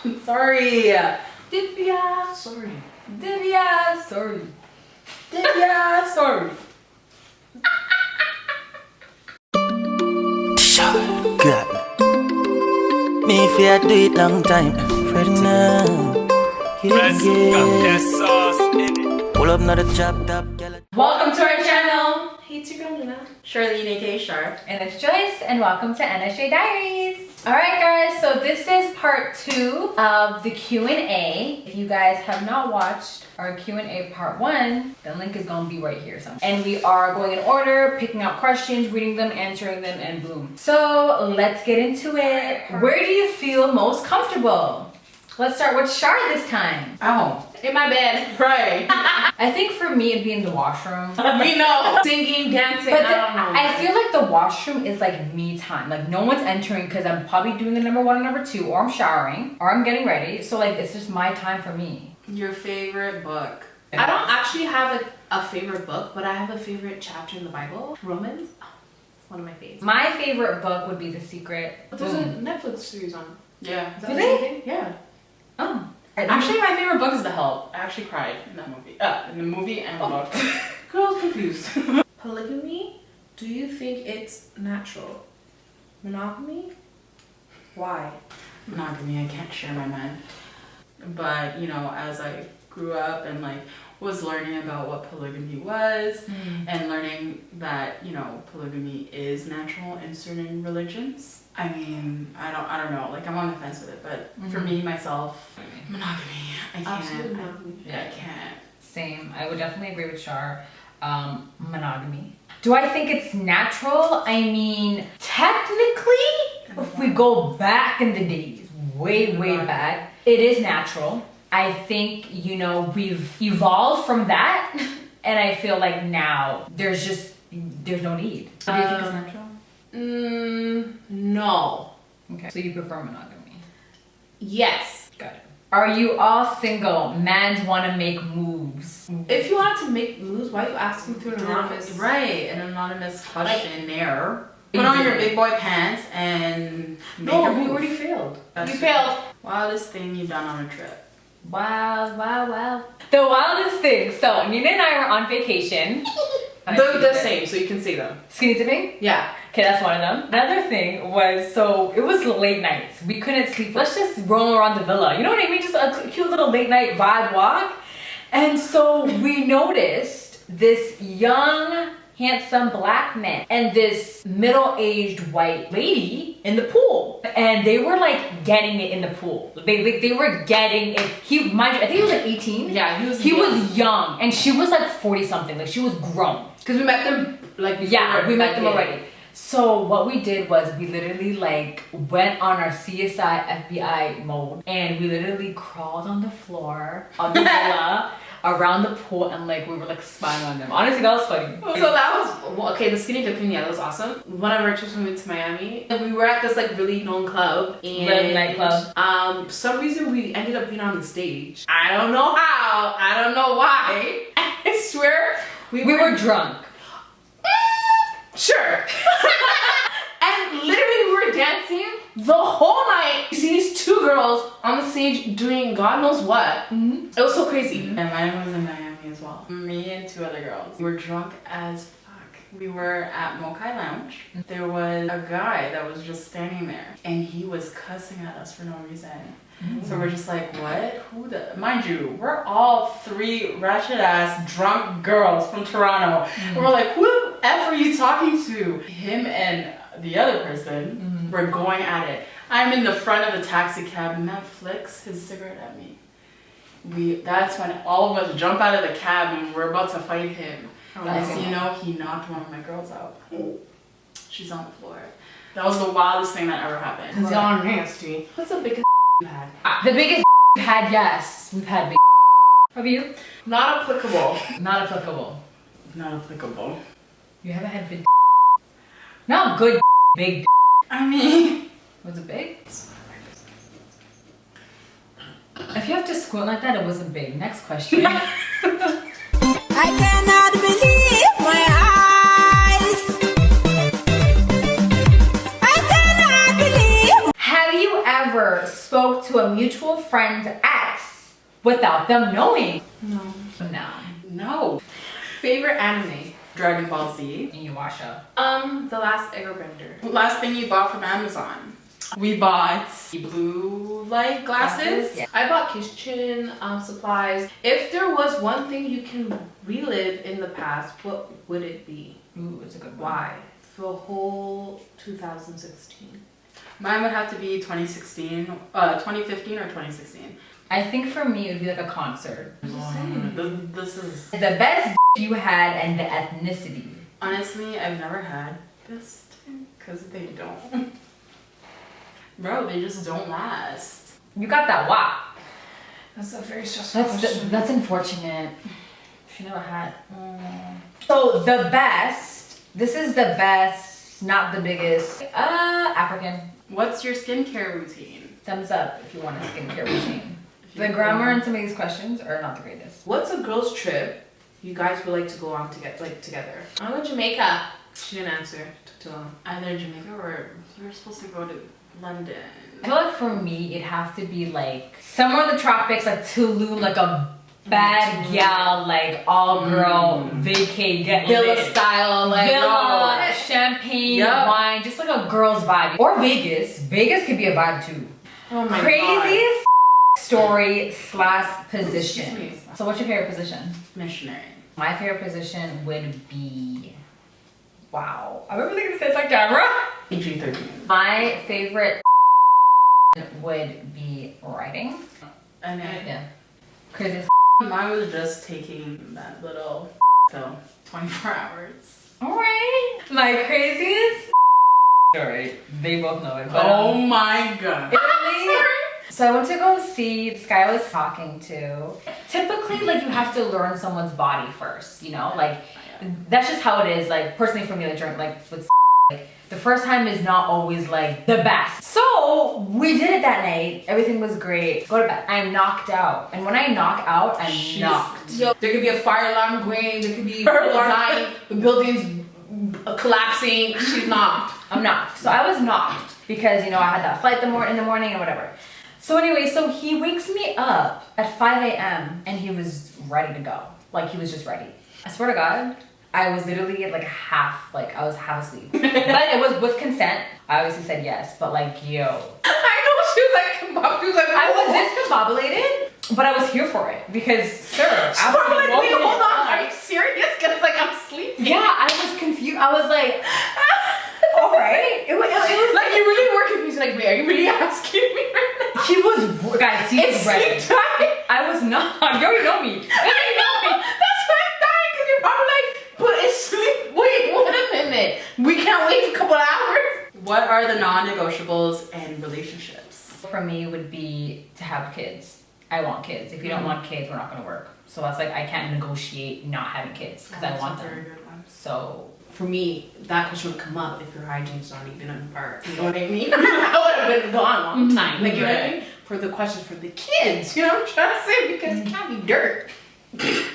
Sorry. Divya. Sorry. Divya. Sorry. Divya. Sorry. God. Me if I do it long time. Right now. Pull up not a chop top. Welcome to our channel. Hey, it's your girl Luna. Charlene, aka Sharp. And it's Joyce, and welcome to NSJ Diaries. Alright guys, so this is part 2 of the Q&A. If you guys have not watched our Q&A part 1, the link is gonna be right here somewhere. And we are going in order, picking out questions, reading them, answering them, and boom. So let's get into it. Where do you feel most comfortable? Let's start with Shar this time. Oh, in my bed. Right. I think for me it'd be in the washroom. You know, singing, dancing, But I don't know. I feel like the washroom is like me time. Like no one's entering because I'm probably doing the number 1 and number 2, or I'm showering, or I'm getting ready. So like it's just my time for me. Your favorite book? I don't actually have a favorite book, but I have a favorite chapter in the Bible. Romans. Oh, it's one of my favorites. My favorite book would be The Secret. There's a Netflix series on. Yeah. Is that Really? the same thing? Yeah. Oh. Actually, my favorite book is The Help. I actually cried in that movie. In the movie and the book. Girl, confused. Polygamy? Do you think it's natural? Monogamy? Why? Monogamy, I can't share my man. But, you know, as I grew up and like was learning about what polygamy was and learning that, you know, polygamy is natural in certain religions. I mean, I don't know. Like, I'm on the fence with it, but for me, myself, monogamy. I can't. Absolutely. I can't. Same. I would definitely agree with Shar. Monogamy. Do I think it's natural? I mean, technically, if we go back in the days, way back, it is natural. I think, you know, we've evolved from that, and I feel like now there's no need. Do you think it's natural? No. Okay. So you prefer monogamy? Yes. Got it. Are you all single? Mans want to make moves. If you want to make moves, why are you asking through an anonymous? Right, an anonymous questionnaire. Put on your big boy pants and make your move. You already failed. You failed. Wildest thing you've done on a trip? Wow. The wildest thing. So Nina and I were on vacation. They're the same, so you can see them. Skinny dipping? Yeah. Okay, that's one of them. Another thing was, so it was late nights. We couldn't sleep. Let's just roam around the villa. You know what I mean? Just a cute little late night vibe walk. And so we noticed this young, handsome black man and this middle-aged white lady in the pool. And they were like getting it in the pool. They were getting it. Mind you, I think he was like 18. Yeah, he was young. And she was like 40 something. Like she was grown. Because we met them like before. Yeah, we met them already. So what we did was we literally like went on our CSI FBI mode and we literally crawled on the floor of the villa around the pool and like we were like spying on them. Honestly, that was funny. So that was, okay, the skinny dipping, yeah, that was awesome. One of our trips when we went to Miami, and we were at this like really known club. And Red nightclub. For some reason we ended up being on the stage. I don't know how, I don't know why. I swear we were drunk. Sure. And literally we were dancing the whole night. You see these 2 girls on the stage doing God knows what. It was so crazy. And mine was in Miami as well. Me and 2 other girls. We were drunk as fuck. We were at Mokai Lounge. There was a guy that was just standing there and he was cussing at us for no reason. So we're just like, what? Mind you, we're all 3 ratchet ass drunk girls from Toronto. We're like, who the F are you talking to? Him and the other person were going at it. I'm in the front of the taxi cab and that flicks his cigarette at me. That's when all of us jump out of the cab and we're about to fight him. Next thing you know, he knocked one of my girls out. She's on the floor. That was the wildest thing that ever happened. Cause y'all are nasty. What's the biggest you had? The biggest we've had, yes. We've had big. Have you? Not applicable. Not applicable. Not applicable. You haven't had big. Not good big. I mean, was it big? If you have to squint like that, it wasn't big. Next question. I cannot believe my eyes. I cannot believe. Have you ever spoke to to a mutual friend's ex without them knowing? No. No. No. Favorite anime? Dragon Ball Z. Inuyasha. The Last Airbender. Last thing you bought from Amazon. We bought blue light glasses. Yeah. I bought kitchen supplies. If there was one thing you can relive in the past, what would it be? Ooh, it's a good one. Why? For the whole 2016. Mine would have to be 2015 or 2016. I think for me it would be like a concert. This is The best you had and the ethnicity. honestly, I've never had this because they don't. Bro, they just don't last. You got that wop. That's a very stressful That's unfortunate. She never had. So the best. This is the best, not the biggest. African. What's your skincare routine? Thumbs up if you want a skincare routine. The grammar in some of these questions are not the greatest. What's a girl's trip you guys would like to go on to get together? I went to Jamaica. She didn't answer. Took too long. Either Jamaica or we were supposed to go to London. I feel like for me, it'd have to be like somewhere in the tropics, like Tulum, like a bad gal, like all girl vacay, get Villa lit. style, like Villa, champagne, Yup. wine, just like a girl's vibe. Or Vegas. Vegas could be a vibe too. Oh my Craziest story / position. Excuse me. So what's your favorite position? Missionary. My favorite position would be, wow. I remember thinking this on camera. PG-13. My favorite would be writing. And Yeah. Craziest. mine was just taking that little pill. 24 hours. Alright. My craziest story. They both know it. But, Oh my god. Italy. So I went to go see this guy I was talking to. Typically, like, you have to learn someone's body first, you know? Like, that's just how it is. Like, personally for me, like with like, the first time is not always, like, the best. So, we did it that night. Everything was great. Go to bed. I'm knocked out. And when I knock out, I'm knocked. Yo, there could be a fire alarm going, there could be people dying, the building's collapsing. She's knocked. I'm knocked. So I was knocked because, you know, I had that flight in the morning and whatever. So anyway, so he wakes me up at 5 a.m. and he was ready to go. Like, he was just ready. I swear to God, I was literally I was half asleep. But it was with consent. I obviously said yes, but like, yo. I know, she was like, I was discombobulated, but I was here for it because, sir, I'm like, wait, hold on, are you serious? Cause like, I'm sleeping. Yeah, I was confused. I was like, all right. It was like, you really were confused. Like, wait, are you really asking me right now? He was, guys, he It's was ready. sleep time. I was not. You already know me. You already know me. That's why I'm dying, because you're probably like, but it's sleep. Wait a minute. We can't wait a couple hours. What are the non-negotiables in relationships? For me would be to have kids. I want kids. If you don't want kids, we're not going to work. So that's like, I can't negotiate not having kids because I want That's a very them. good one. So For me, that question would come up if your hygiene's not even on par. You know what I mean? I would have been gone a long time. Like, you know what I mean? For the question for the kids, you know what I'm trying to say? Because it can't be dirt.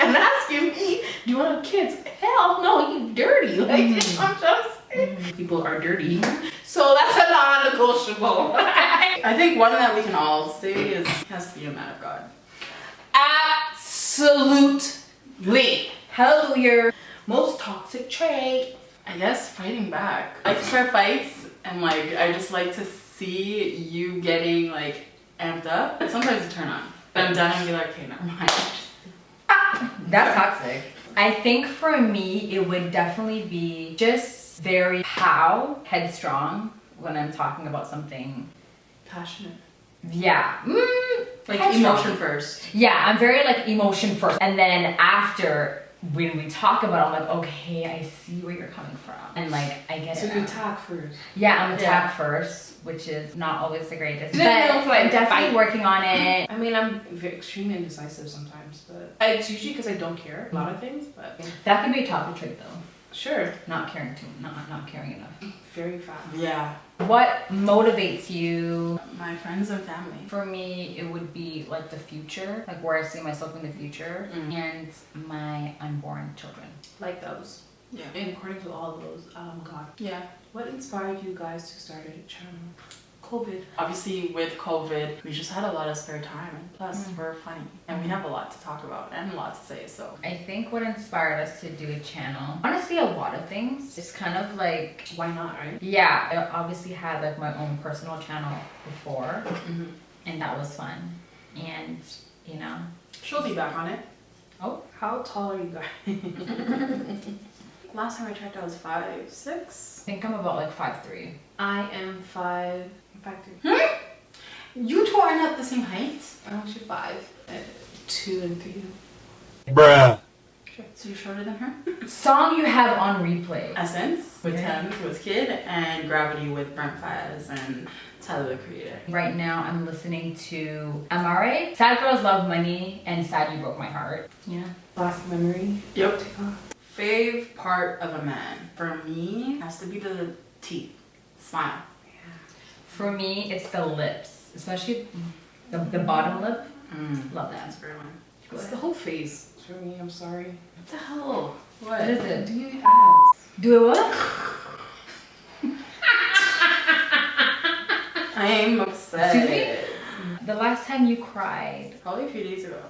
And asking me, do you want kids? Hell no, you dirty. Like, you know what I'm trying to say? People are dirty. So that's a non-negotiable. I think one that we can all say is has to be a man of God. Absolutely. Hallelujah. Most toxic trait. I guess fighting back. I like to start fights and like I just like to see you getting like amped up. But sometimes you turn on. But I'm done and be like, okay, never mind. that's toxic. I think for me, it would definitely be just very headstrong when I'm talking about something. Passionate. Yeah. Like Headstrong. emotion first. Yeah, I'm very like emotion first. And then after, when we talk about it, I'm like, okay, I see where you're coming from. And like, I get So it. you now. talk first. Yeah, I'm attack first, which is not always the greatest. No, But no, like, I'm definitely fight. working on it. I mean, I'm extremely indecisive sometimes, but it's usually because I don't care a lot of things. But That could be a topic trait though. sure, Not caring not caring enough. very fast. Yeah. What motivates you? My friends and family. For me, it would be like the future, like where I see myself in the future, and my unborn children. Like those. Yeah. And according to all of those, God. Yeah. What inspired you guys to start a channel? COVID. Obviously, with COVID, we just had a lot of spare time, and plus, we're funny, and we have a lot to talk about and a lot to say. So, I think what inspired us to do a channel, honestly, a lot of things. It's kind of like, Why not, right? yeah, I obviously had like my own personal channel before, and that was fun. And, you know. she'll be back on it. Oh, How tall are you guys? Last time I checked, I was 5'6". I think I'm about like 5'3". I am 5'3". You two are not the same height. I'm actually 2 and 3. Bruh. So you're shorter than her? Song you have on replay. Essence with Yeah. Thames with Kid, and Gravity with Brent Fayez and Tyler the Creator. Right now I'm listening to MRA, Sad Girls Love Money, and Sad You Broke My Heart. Yeah. Last memory. Yep. Take off. Fave part of a man for me has to be the teeth. Smile. For me, it's the lips, especially the bottom lip. Love that. That's a great one. It's the whole face for me. I'm sorry. What the hell? What is it? Do you ask? Do it what? I'm upset. Excuse me? The last time you cried, Probably a few days ago.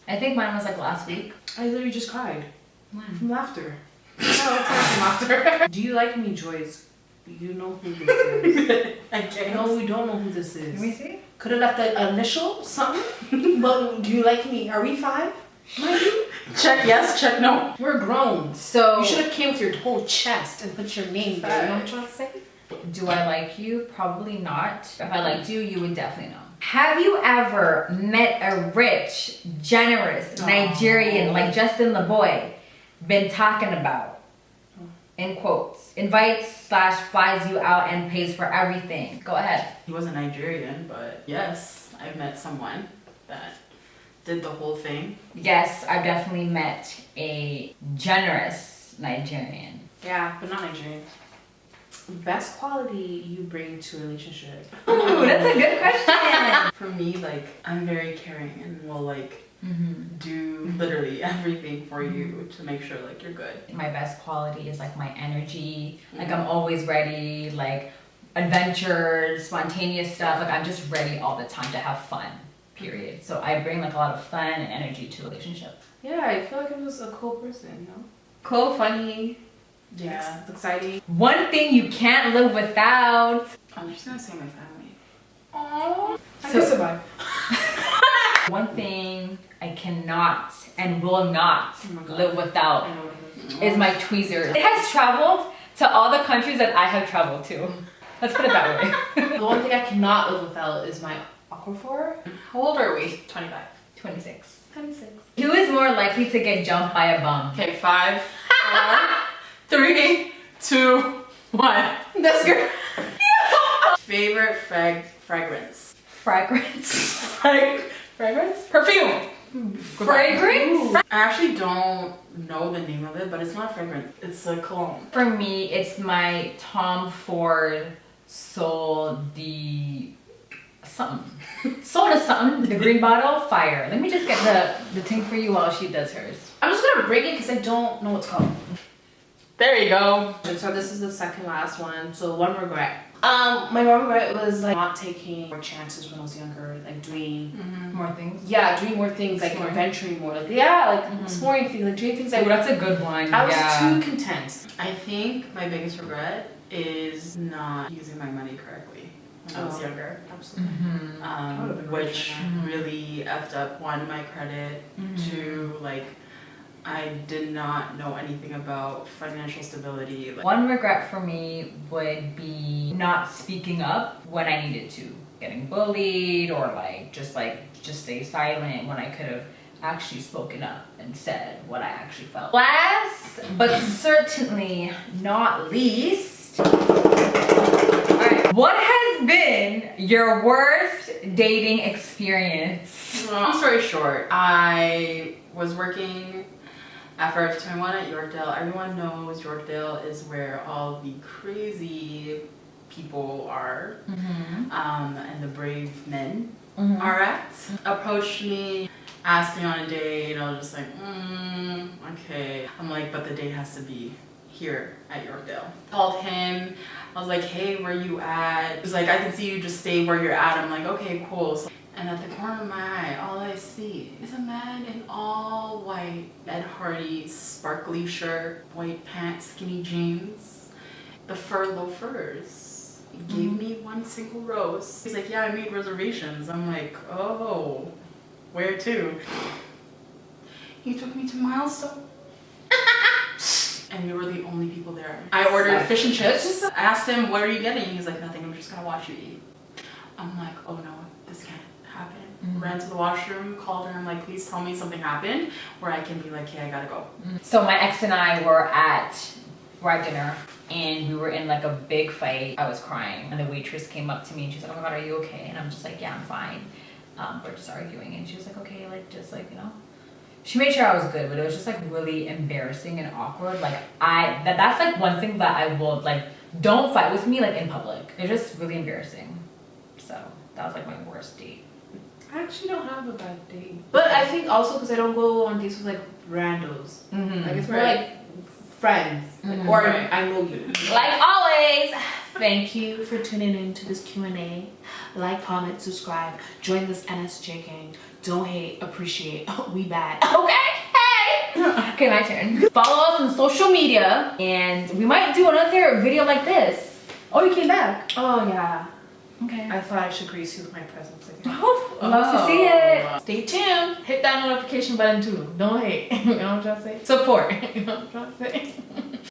I think mine was like last week. I literally just cried When? from laughter. From laughter. Do you like me, Joyce? You know who this is. I can't. No, we don't know who this Let is. me see. Could have left the initial something. But do you like me? Are we 5? Mind you? Check yes, check no. We're grown. So, You should have came with your whole chest and put your name there. You know what I'm trying to say? do I like you? Probably not. If I liked you, you would definitely know. Have you ever met a rich, generous Nigerian like Justin LeBoy been talking about? In quotes. Invites/flies you out and pays for everything. Go ahead. He wasn't Nigerian, but yes, I've met someone that did the whole thing. Yes, I've definitely met a generous Nigerian. Yeah, but not Nigerian. Best quality you bring to a relationship. Ooh, that's a good question. For me, like, I'm very caring and will like do literally everything for you to make sure like you're good. My best quality is like my energy. Like I'm always ready, like adventures, spontaneous stuff. Like I'm just ready all the time to have fun, period. So I bring like a lot of fun and energy to a relationship. Yeah, I feel like it was a cool person, you know? Cool, funny, Yeah. it's exciting. One thing you can't live without. I'm just gonna say my family. Aww. I So- can survive. One thing I cannot and will not Oh my God. live without I know what it is. is my tweezers. It has traveled to all the countries that I have traveled to. Let's put it that way. The one thing I cannot live without is my Aquaphor. How old are we? 25. 26. 26. Who is more likely to get jumped by a bum? Okay, 5, 4, 3, 2, 1. That's good. Favorite fragrance. Fragrance. Fragrance? Perfume. Fragrance? I actually don't know the name of it, but it's not fragrance. It's a cologne. For me, it's my Tom Ford Soul de something. Soda something. The green bottle, fire. Let me just get the thing for you while she does hers. I'm just gonna bring it because I don't know what's called. There you go. So this is the second last one. So one regret. My one regret was like not taking more chances when I was younger, like doing More things. doing more things, like Exploring. venturing more, like exploring things, like doing things Oh, that's a good one. I was yeah. too content. I think my biggest regret is not using my money correctly when I was younger. Absolutely. I would've been rich Which right really effed up, one, my credit, two, like, I did not know anything about financial stability. Like, One regret for me would be not speaking up when I needed to. Getting bullied or just stay silent when I could have actually spoken up and said what I actually felt. Last but certainly not least, alright, what has been your worst dating experience? long story short, I was working at Forever 21 at Yorkdale. Everyone knows Yorkdale is where all the crazy people are, and the brave men are at. Approached me, asked me on a date, I was just like, okay. I'm like, but the date has to be here at Yorkdale. Called him. I was like, hey, where you at? He was like, I can see you, just stay where you're at. I'm like, okay, cool. So, and at the corner of my eye, all I see is a man in all white, Ed Hardy, sparkly shirt, white pants, skinny jeans, the fur loafers. He gave me one single rose. He's like, yeah, I made reservations. I'm like, oh, where to? He took me to Milestone. And we were the only people there. I ordered fish and chips. I asked him, what are you getting? He's like, nothing, I'm just gonna watch you eat. I'm like, oh no, this can't happen. Ran to the washroom, called her, I'm like, please tell me something happened where I can be like, hey, I gotta go. So my ex and I were at dinner and we were in like a big fight. I was crying and the waitress came up to me and she's like, oh my God, are you okay? And I'm just like, yeah, I'm fine. We're just arguing. And she was like, okay, like, just like, you know. She made sure I was good, but it was just like really embarrassing and awkward. Like that's like one thing that I will like, don't fight with me like in public. It's just really embarrassing. So that was like my worst date. I actually don't have a bad date. But I think also because I don't go on dates with like randos. Like it's more like friends. Or I know you. Like always. Thank you for tuning in to this Q&A. Like, comment, subscribe. Join this NSJ gang. Don't hate, appreciate. We bad. Okay? Hey! Okay, my turn. Follow us on social media and we might do another video like this. Oh, you came back. Oh, yeah. Okay. I thought I should grace you with my presence again. Oh, love to see it. Stay tuned. Hit that notification button too. Don't hate. You know what I'm trying to say? Support. You know what I'm trying to say?